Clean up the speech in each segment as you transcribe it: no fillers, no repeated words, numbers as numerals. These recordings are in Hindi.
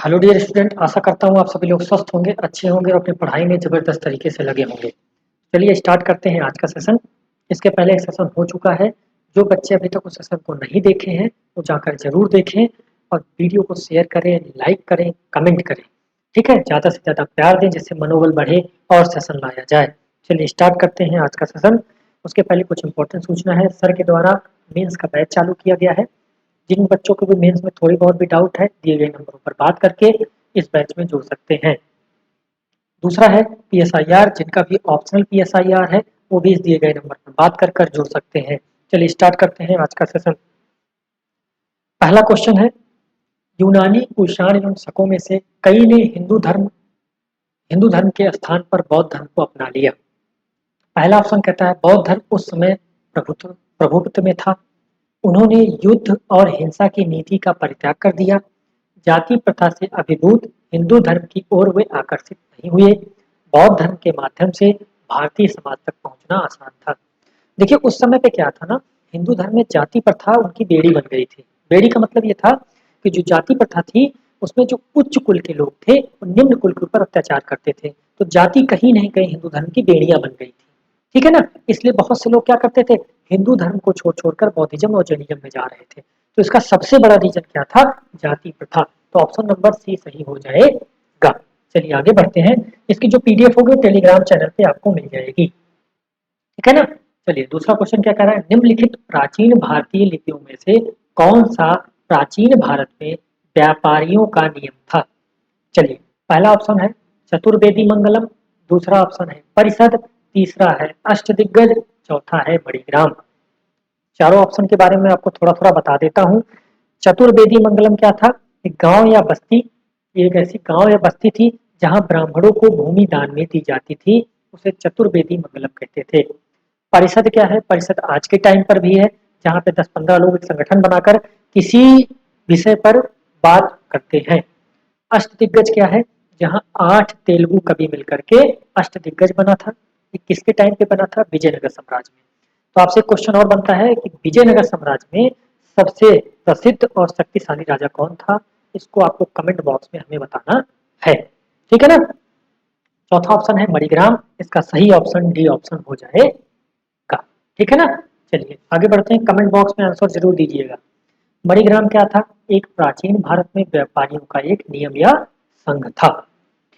हेलो डियर स्टूडेंट, आशा करता हूँ आप सभी लोग स्वस्थ होंगे, अच्छे होंगे और अपनी पढ़ाई में ज़बरदस्त तरीके से लगे होंगे। चलिए स्टार्ट करते हैं आज का सेशन। इसके पहले एक सेशन हो चुका है। जो बच्चे अभी तक उस सेशन को नहीं देखे हैं वो जाकर ज़रूर देखें और वीडियो को शेयर करें, लाइक करें, कमेंट करें। ठीक है, ज़्यादा से ज़्यादा प्यार दें जिससे मनोबल बढ़े और सेशन लाया जाए। चलिए स्टार्ट करते हैं आज का सेशन। उसके पहले कुछ इंपॉर्टेंट सूचना है। सर के द्वारा मेंस का बैच चालू किया गया है। जिन बच्चों को भी मेंस में थोड़ी बहुत भी डाउट है, दिए गए नंबरों पर बात करके इस बैच में जुड़ सकते हैं। दूसरा है पीएसआईआर, जिनका भी ऑप्शनल पीएसआईआर है वो भी इस दिए गए नंबर पर बात कर जुड़ सकते हैं। चलिए स्टार्ट करते हैं आज का सेशन। पहला क्वेश्चन है, यूनानी कुषाण एवं शकों में से कई ने हिंदू धर्म के स्थान पर बौद्ध धर्म को अपना लिया। पहला ऑप्शन कहता है बौद्ध धर्म उस समय प्रभुत्व में था। उन्होंने युद्ध और हिंसा की नीति का परित्याग कर दिया। जाति प्रथा से अभिभूत हिंदू धर्म की ओर वे आकर्षित नहीं हुए। बौद्ध धर्म के माध्यम से भारतीय समाज तक पहुंचना आसान था। देखिए उस समय पे क्या था ना, हिंदू धर्म में जाति प्रथा उनकी बेड़ी बन गई थी। बेड़ी का मतलब ये था कि जो जाति प्रथा थी उसमें जो उच्च कुल के लोग थे वो निम्न कुल के ऊपर अत्याचार करते थे। तो जाति कहीं नहीं कहीं हिंदू धर्म की बेड़ियां बन गई थी। ठीक है ना। इसलिए बहुत से लोग क्या करते थे, हिंदू धर्म को छोड़ छोड़कर बौद्धिज्म और जैनिज्म में जा रहे थे। तो इसका सबसे बड़ा रीजन क्या था, जाति प्रथा। तो ऑप्शन नंबर सी सही हो जाएगा। चलिए आगे बढ़ते हैं। इसकी जो पीडीएफ होगी टेलीग्राम चैनल पे आपको मिल जाएगी। ठीक है ना। चलिए दूसरा क्वेश्चन क्या कह रहा है, निम्नलिखित प्राचीन भारतीय लिपियों में से कौन सा प्राचीन भारत में व्यापारियों का नियम था। चलिए पहला ऑप्शन है चतुर्वेदी मंगलम, दूसरा ऑप्शन है परिषद, तीसरा है अष्टदिग्गज, चौथा है मणिग्राम। चारों ऑप्शन के बारे में आपको थोड़ा थोड़ा बता देता हूँ। चतुर्वेदी मंगलम क्या था, एक गांव या बस्ती, एक ऐसी गांव या बस्ती थी जहां ब्राह्मणों को भूमि दान में दी जाती थी। उसे चतुर्वेदी मंगलम कहते थे। परिषद क्या है, परिषद आज के टाइम पर भी है जहाँ पे 10-15 लोग एक संगठन बनाकर किसी विषय पर बात करते हैं। अष्टदिग्गज क्या है, जहाँ 8 तेलुगु कवि मिलकर के अष्टदिग्गज बना था। ये किसके टाइम पे बना था, विजयनगर साम्राज्य में। तो आपसे क्वेश्चन और बनता है कि विजयनगर साम्राज्य में सबसे प्रसिद्ध और शक्तिशाली राजा कौन था। इसको आपको कमेंट बॉक्स में हमें बताना है। ठीक है ना। चौथा ऑप्शन है मणिग्राम, इसका सही ऑप्शन डी ऑप्शन हो जाएगा। ठीक है ना। चलिए आगे बढ़ते हैं, कमेंट बॉक्स में आंसर जरूर दीजिएगा। मणिग्राम क्या था, एक प्राचीन भारत में व्यापारियों का एक नियम या संघ था।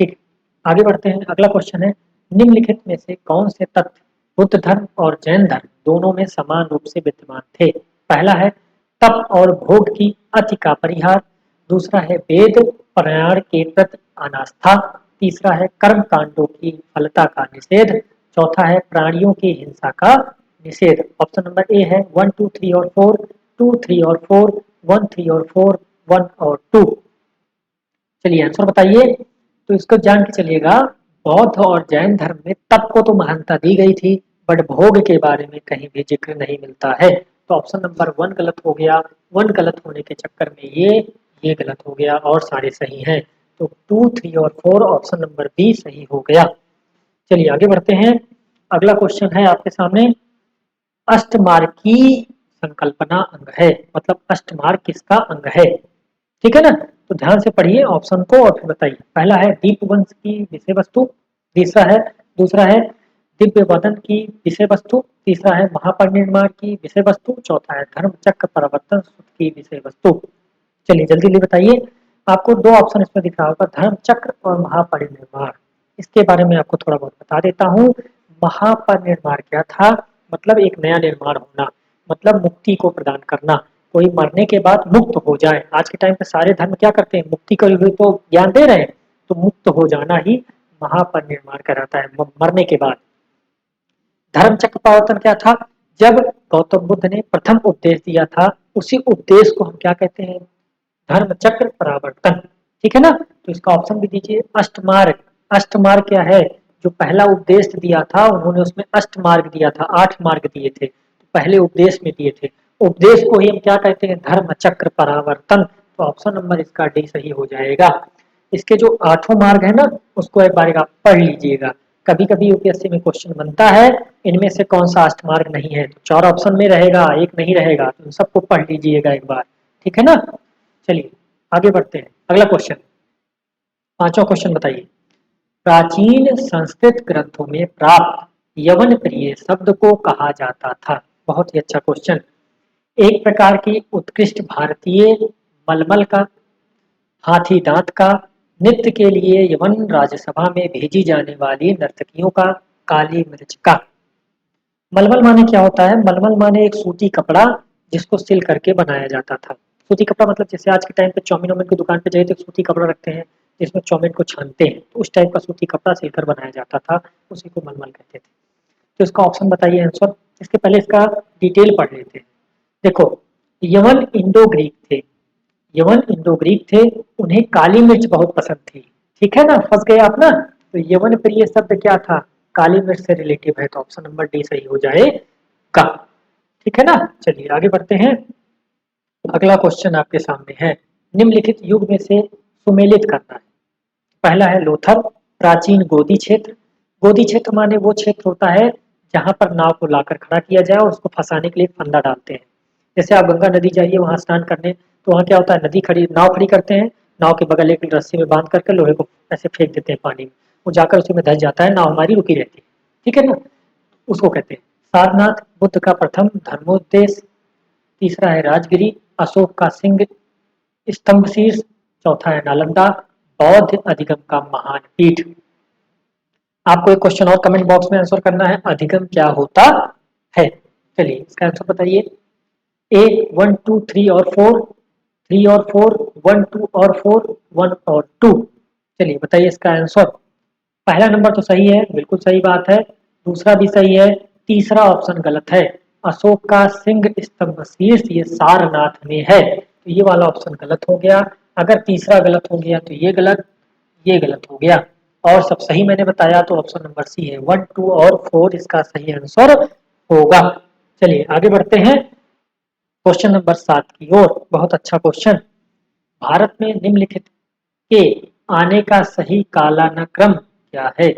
ठीक, आगे बढ़ते हैं। अगला क्वेश्चन है, निम्नलिखित में से कौन से तथ्य बुद्ध धर्म और जैन धर्म दोनों में समान रूप से विद्यमान थे। पहला है तप और भोग की अति का परिहार, दूसरा है वेद पारायण के प्रति अनास्था, तीसरा है कर्म कांडों की फलता का निषेध, चौथा है प्राणियों की हिंसा का निषेध। ऑप्शन नंबर ए है 1 2 3 और 4, 2 3 और 4, 1 3 और 4, 1 और 2। चलिए आंसर बताइए। तो इसको जान के चलिएगा, बौद्ध और जैन धर्म में तप को तो महानता दी गई थी, बट भोग के बारे में कहीं भी जिक्र नहीं मिलता है। तो ऑप्शन नंबर 1 गलत हो गया। 1 गलत होने के चक्कर में ये गलत हो गया और सारे सही हैं। तो 2 3 और 4 ऑप्शन नंबर बी सही हो गया। चलिए आगे बढ़ते हैं। अगला क्वेश्चन है आपके सामने, अष्टमार्ग की संकल्पना अंग है, मतलब अष्टमार्ग किसका अंग है। ठीक है ना। तो ध्यान से पढ़िए ऑप्शन को और फिर बताइए। पहला है दीपवंश की विषय वस्तु, दूसरा है दिव्य वदन की विषय वस्तु, तीसरा है महापरिनिर्वाण की विषय वस्तु, चौथा है धर्म चक्र परिवर्तन सूत्र की विषय वस्तु। चलिए जल्दी जल्दी बताइए। आपको दो ऑप्शन इसमें दिख रहा होगा, धर्म चक्र और महापरिनिर्वाण। इसके बारे में आपको थोड़ा बहुत बता देता हूँ। महापरिनिर्वाण क्या था, मतलब एक नया निर्माण होना, मतलब मुक्ति को प्रदान करना। कोई मरने के बाद मुक्त हो जाए। आज के टाइम पे सारे धर्म क्या करते हैं, मुक्ति का भी तो ज्ञान दे रहे हैं। तो मुक्त हो जाना ही महापरिनिर्वाण कहलाता है, मरने के बाद। धर्म चक्र परिवर्तन क्या था, जब गौतम बुद्ध ने प्रथम उपदेश दिया था उसी उपदेश को हम क्या कहते हैं, धर्म चक्र परावर्तन। ठीक है ना। तो इसका ऑप्शन भी दीजिए अष्टमार्ग। अष्टमार्ग क्या है, जो पहला उपदेश दिया था उन्होंने उसमें अष्टमार्ग दिया था, 8 मार्ग दिए थे, तो पहले उपदेश में दिए थे। उपदेश को ही हम क्या कहते हैं, धर्म चक्र परावर्तन। तो ऑप्शन नंबर इसका डी सही हो जाएगा। इसके जो 8 मार्ग है ना, उसको एक बार आप पढ़ लीजिएगा। कभी कभी यूपीएससी में क्वेश्चन बनता है, इनमें से कौन सा अष्टमार्ग नहीं है, तो 4 ऑप्शन में रहेगा, एक नहीं रहेगा, तो सबको पढ़ लीजिएगा एक बार। ठीक है ना। चलिए आगे बढ़ते हैं। अगला क्वेश्चन, पांचवा क्वेश्चन बताइए। प्राचीन संस्कृत ग्रंथों में प्राप्त यवन प्रिय शब्द को कहा जाता था। बहुत ही अच्छा क्वेश्चन। एक प्रकार की उत्कृष्ट भारतीय मलमल का, हाथी दांत का, नृत्य के लिए यवन राज्यसभा में भेजी जाने वाली नर्तकियों का, काली मिर्च का। मलमल माने क्या होता है? मलमल माने एक सूती कपड़ा जिसको सिल करके बनाया जाता था। सूती कपड़ा मतलब जैसे आज के टाइम पे चाउमीन वाउमीन की दुकान पे जाइए तो एक सूती कपड़ा रखते हैं जिसमें चाउमीन को छानते हैं, तो उस टाइप का सूती कपड़ा सिलकर बनाया जाता था, उसी को मलमल कहते थे। तो इसका ऑप्शन बताइए आंसर। इसके पहले इसका डिटेल पढ़ लेते हैं। देखो, यवन इंडो ग्रीक थे, यवन इंडो ग्रीक थे, उन्हें काली मिर्च बहुत पसंद थी। ठीक है ना, फंस गए आप ना। तो यवन प्रिय शब्द क्या था? काली मिर्च से रिलेटिव है, तो ऑप्शन नंबर डी सही हो जाएगा। ठीक है ना, चलिए आगे बढ़ते हैं। अगला क्वेश्चन आपके सामने है, निम्नलिखित युग में से सुमेलित करना है। पहला है लोथल, प्राचीन गोदी क्षेत्र। गोदी क्षेत्र माने वो क्षेत्र होता है जहां पर नाव को लाकर खड़ा किया जाए और उसको फंसाने के लिए फंदा डालते हैं। जैसे आप गंगा नदी जाइए वहां स्नान करने, तो वहां क्या होता है, नदी खड़ी, नाव खड़ी करते हैं, नाव के बगल एक रस्सी में बांध करके लोहे को ऐसे फेंक देते हैं पानी में, वो जाकर उसी में धंस जाता है, नाव हमारी रुकी रहती है। ठीक है ना, उसको कहते हैं। सारनाथ बुद्ध का प्रथम धर्मोपदेश। तीसरा है राजगिरी, अशोक का सिंह स्तंभ शीर्ष। चौथा है नालंदा, बौद्ध अधिगम का महान पीठ। आपको एक क्वेश्चन और कमेंट बॉक्स में आंसर करना है, अधिगम क्या होता है। चलिए इसका आंसर बताइए। ए 1 2 3 और 4, 3 और 4, 1 2 और 4, 1 और 2। चलिए बताइए इसका आंसर। पहला नंबर तो सही है, बिल्कुल सही बात है। दूसरा भी सही है, तीसरा ऑप्शन गलत है। अशोक का सिंह स्तंभ शीर्ष ये सारनाथ में है, तो ये वाला ऑप्शन गलत हो गया। अगर तीसरा गलत हो गया तो ये गलत, ये गलत हो गया, और सब सही मैंने बताया, तो ऑप्शन नंबर सी है, 1 2 और 4 इसका सही आंसर होगा। चलिए आगे बढ़ते हैं क्वेश्चन नंबर 7 की ओर। बहुत अच्छा क्वेश्चन। भारत में निम्नलिखित के आने का सही कालानुक्रम क्या है?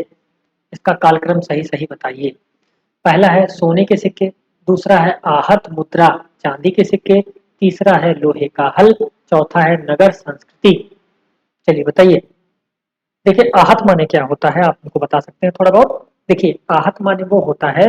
इसका कालक्रम सही सही बताइए। पहला है सोने के सिक्के, दूसरा है आहत मुद्रा चांदी के सिक्के, तीसरा है लोहे का हल, चौथा है नगर संस्कृति। चलिए बताइए। देखिए आहत माने क्या होता है, आप हमको बता सकते हैं थोड़ा बहुत? देखिए आहत माने वो होता है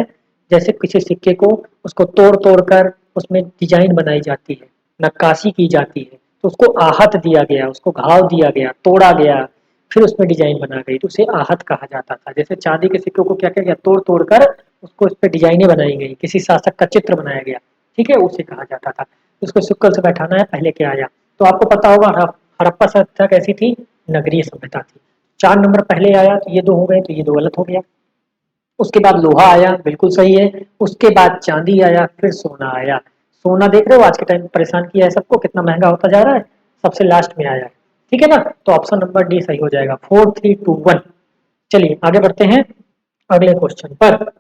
जैसे किसी सिक्के को, उसको तोड़ तोड़ कर उसमें डिजाइन बनाई जाती है, नक्काशी की जाती है, तो उसको आहत दिया गया, उसको घाव दिया गया, तोड़ा गया, फिर उसमें डिजाइन बना गई, तो उसे आहत कहा जाता था। जैसे चांदी के सिक्कों को क्या किया गया, तोड़ तोड़ कर उसको उस पर डिजाइने बनाई गई, किसी शासक का चित्र बनाया गया, ठीक है, उसे कहा जाता था। उसको सिक्कल से बैठाना है, पहले क्या आया, तो आपको पता होगा हड़प्पा सभ्यता कैसी थी, नगरीय सभ्यता थी। 4 नंबर पहले आया तो ये दो हो गए, तो ये दो गलत हो गया। उसके बाद लोहा आया, बिल्कुल सही है। उसके बाद चांदी आया, फिर सोना आया। सोना देख रहे हो आज के टाइम में परेशान किया है सबको, कितना महंगा होता जा रहा है, सबसे लास्ट में आया है। ठीक है ना, तो ऑप्शन नंबर डी सही हो जाएगा, 4 3 2 1। चलिए आगे बढ़ते हैं अगले क्वेश्चन पर।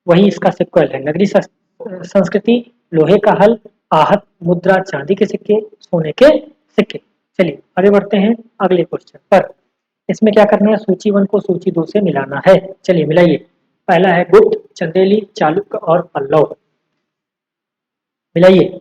वही इसका सिक्वल है, नगरी संस्कृति, लोहे का हल, आहत मुद्रा चांदी के सिक्के, सोने के सिक्के। चलिए आगे बढ़ते हैं अगले क्वेश्चन पर। इसमें क्या करना है, सूची 1 को सूची 2 से मिलाना है। चलिए मिलाइए। पहला है गुप्त, चंदेली, चालुक्य और पल्लव। मिलाइए।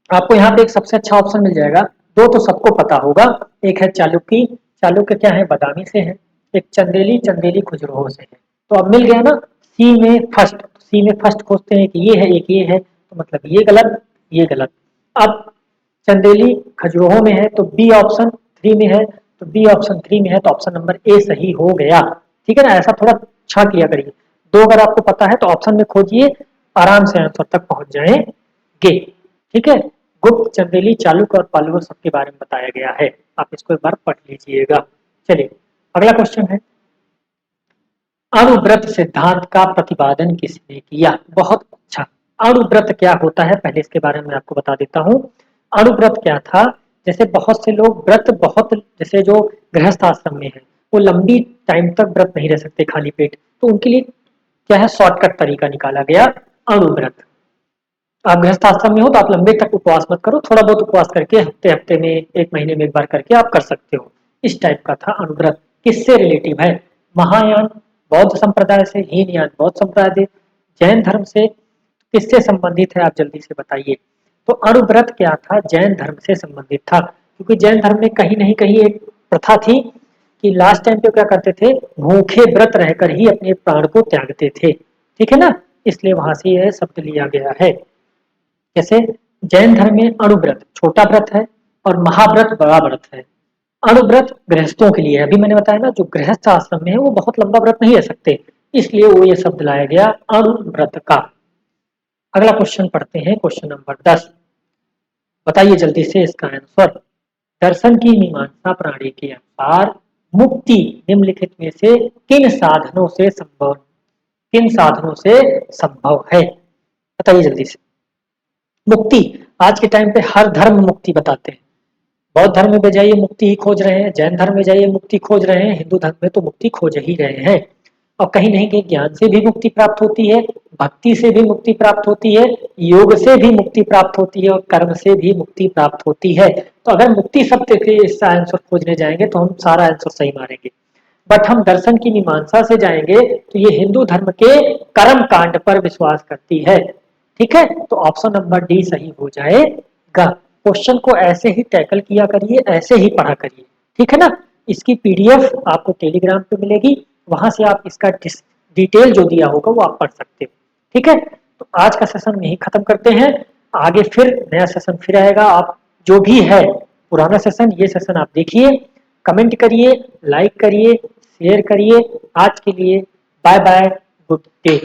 आपको यहाँ पे एक सबसे अच्छा ऑप्शन मिल जाएगा, दो तो सबको पता होगा। एक है चालुक्य, चालुक्य क्या है, बादामी से है। एक चंदेली, चंदेली खजुराहो से है। तो अब मिल गया ना। सी में फर्स्ट, सी में फर्स्ट खोजते हैं कि ये है, एक ये है, तो मतलब ये गलत, ये गलत। अब चंदेली खजुराहो में है तो बी ऑप्शन 3 में है, तो बी ऑप्शन 3 में है तो ऑप्शन नंबर ए सही हो गया। ठीक है ना, ऐसा थोड़ा छांट लिया करिए। दो अगर आपको पता है तो ऑप्शन में खोजिए, आराम से आंसर तक पहुंच जाएंगे। ठीक है, गुप्त, चंदेली, चालुक्य और पल्लव सबके बारे में बताया गया है, आप इसको एक बार पढ़ लीजिएगा। चलिए अगला क्वेश्चन है, अणुव्रत सिद्धांत का प्रतिपादन किसने किया? बहुत अच्छा। अणुव्रत क्या होता है पहले इसके बारे में आपको बता देता हूँ। अणुव्रत क्या था, जैसे बहुत से लोग व्रत, बहुत जैसे जो गृहस्थ आश्रम में है, वो लंबी टाइम तक व्रत नहीं रह सकते खाली पेट, तो उनके लिए क्या है, शॉर्टकट तरीका निकाला गया, अणुव्रत। आप गृहस्थ आश्रम में हो तो आप लंबे तक उपवास मत करो, थोड़ा बहुत उपवास करके हफ्ते हफ्ते में, एक महीने में एक बार करके आप कर सकते हो। इस टाइप का था अणुव्रत। किससे रिलेटिव है? महायान बौद्ध संप्रदाय से, हीनयान बौद्ध संप्रदाय से, जैन धर्म से, किससे संबंधित है आप जल्दी से बताइए। तो अणुव्रत क्या था, जैन धर्म से संबंधित था, क्योंकि जैन धर्म में कहीं नहीं कहीं एक प्रथा थी कि लास्ट टाइम पे क्या करते थे, भूखे व्रत रहकर ही अपने प्राण को त्यागते थे, ठीक है ना, इसलिए वहां से यह शब्द लिया गया है। जैसे जैन धर्म में अणुव्रत छोटा व्रत है और महाव्रत बड़ा व्रत है। अणुव्रत गृहस्थों के लिए है, अभी मैंने बताया ना, जो गृहस्थ आश्रम में है वो बहुत लंबा व्रत नहीं रह सकते, इसलिए वो ये शब्द लाया गया अणुव्रत का। अगला क्वेश्चन पढ़ते हैं, क्वेश्चन नंबर 10। बताइए जल्दी से इसका आंसर। दर्शन की मीमांसा प्रणाली के अनुसार मुक्ति निम्नलिखित में से किन साधनों से संभव है? बताइए जल्दी से। मुक्ति आज के टाइम पे हर धर्म मुक्ति बताते हैं। बौद्ध धर्म में जाइए मुक्ति ही खोज रहे हैं, जैन धर्म में जाइए मुक्ति खोज रहे हैं, हिंदू धर्म में तो मुक्ति खोज ही रहे हैं। और कहीं नहीं कहीं ज्ञान से भी मुक्ति प्राप्त होती है, भक्ति से भी मुक्ति प्राप्त होती है, योग से भी मुक्ति प्राप्त होती है और कर्म से भी मुक्ति प्राप्त होती है। तो अगर मुक्ति शब्द के इस आंसर खोजने जाएंगे तो हम सारा आंसर सही मारेंगे, बट हम दर्शन की मीमांसा से जाएंगे तो ये हिंदू धर्म के कर्म कांड पर विश्वास करती है, ठीक है। तो ऑप्शन नंबर डी सही हो जाएगा। क्वेश्चन को ऐसे ही टैकल किया करिए, ऐसे ही पढ़ा करिए, ठीक है ना। इसकी पीडीएफ आपको टेलीग्राम पे मिलेगी, वहां से आप इसका डिटेल जो दिया होगा वो आप पढ़ सकते हो, ठीक है। तो आज का सेशन यही खत्म करते हैं, आगे फिर नया सेशन फिर आएगा। आप जो भी है पुराना सेशन, ये सेशन आप देखिए, कमेंट करिए, लाइक करिए, शेयर करिए। आज के लिए बाय बाय, गुड डे।